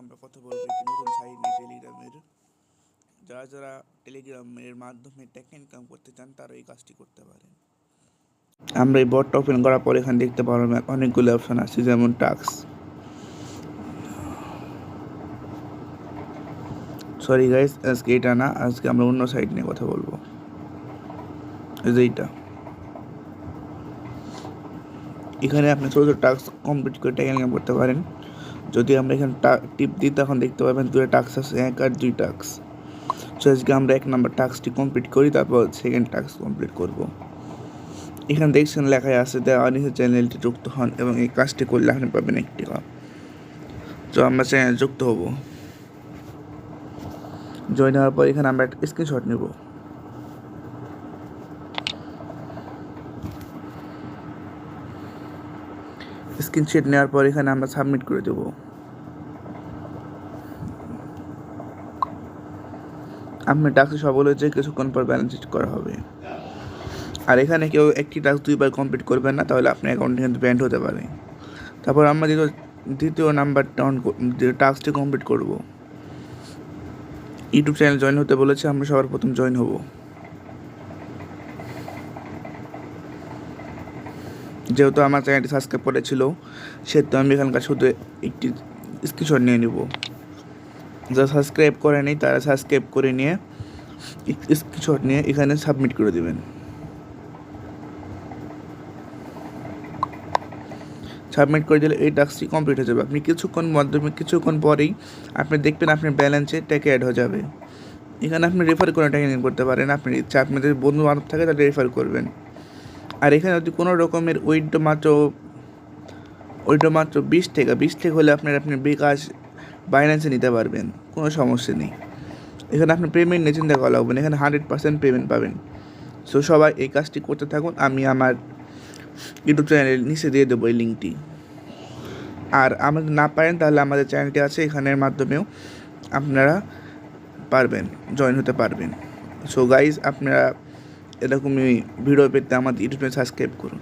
আমরা কথা বলবো একটি নতুন সাইট নিয়ে টেলিগ্রামের। যারা যারা টেলিগ্রামের মাধ্যমে টাকা ইনকাম করতে চান তারা এই কাজটি করতে পারেন। আমরা এই বটটা ওপেন করার পর এখানে দেখতে পারবেন অনেকগুলো অপশন আছে, যেমন টাস্ক। সরি গাইস, আজকে এটা না, আজকে আমরা অন্য সাইট নিয়ে কথা বলবো। এই যে এইটা, এখানে আপনি ছোটো ছোটো টাস্ক কমপ্লিট করে টাকা ইনকাম করতে পারেন। যদি আমরা এখানে টিপ দিই তখন দেখতে পাবেন দুটো টাস্ক আছে, 1 আর 2 টাস্ক। সো আজকে আমরা 1 নম্বর টাস্কটি কমপ্লিট করি, তারপর সেকেন্ড টাস্ক কমপ্লিট করব। এখানে দেখছেন লেখায় আছে দেওয়া নিচে চ্যানেলটি যুক্ত হন এবং এই কাজটি করলে আপনি পাবেন 1 টাকা। তো আমরা চ্যানেল যুক্ত হব। জয়েন হওয়ার পর এখানে আমরা একটা স্ক্রিনশট নেব। স্ক্রিনশট নেওয়ার পর এখানে আমরা সাবমিট করে দেব। আপনার টাস্ক সফল হয়েছে, কিছুক্ষণ পর ব্যালেন্স চেক করা হবে। আর এখানে কেউ একটি টাস্ক 2বার কমপ্লিট করবেন না, তাহলে আপনার অ্যাকাউন্টে কিন্তু ব্যান্ড হতে পারে। তারপর আমরা দ্বিতীয় নাম্বারটা টাস্কটি কমপ্লিট করব। ইউটিউব চ্যানেল জয়েন হতে বলেছে, আমরা সবার প্রথম জয়েন হব। যেহেতু আমার চ্যানেলটি সাবস্ক্রাইব করেছিল, সেহেতু আমি এখানকার শুধু একটি স্ক্রিনশট নিয়ে নেব। যারা সাবস্ক্রাইব করে নেই তারা সাবস্ক্রাইব করে নিয়ে স্ক্রিনশট নিয়ে এখানে সাবমিট করে দেবেন। সাবমিট করে দিলে এই টাস্কটি কমপ্লিট হয়ে যাবে। আপনি কিছুক্ষণ পরেই আপনি দেখবেন আপনার ব্যালেন্সে টাকা অ্যাড হয়ে যাবে। এখানে আপনি রেফার করে টাকা ইনকাম করতে পারেন। আপনি ইচ্ছা আপনাদের বন্ধু বান্ধব থাকে তাহলে রেফার করবেন। আর এখানে যদি কোনো রকমের উইথড্র মাত্র 20 টাকা হলে আপনার বিকাশ বাইন্যান্সে নিতে পারবেন, কোনো সমস্যা নেই। এখানে আপনি পেমেন্ট নিয়ে চিন্তা করা লাগবে না, এখানে 100% পেমেন্ট পাবেন। সো সবাই এই কাজটি করতে থাকুন। আমি আমার ইউটিউব চ্যানেলের নিচে দিয়ে দেবো এই লিঙ্কটি। আর আমাদের না পারেন তাহলে আমাদের চ্যানেলটি আছে, এখানের মাধ্যমেও আপনারা জয়েন হতে পারবেন। সো গাইজ, আপনারা এরকমই ভিডিও পেতে আমাদের ইউটিউব চ্যানেল সাবস্ক্রাইব করুন।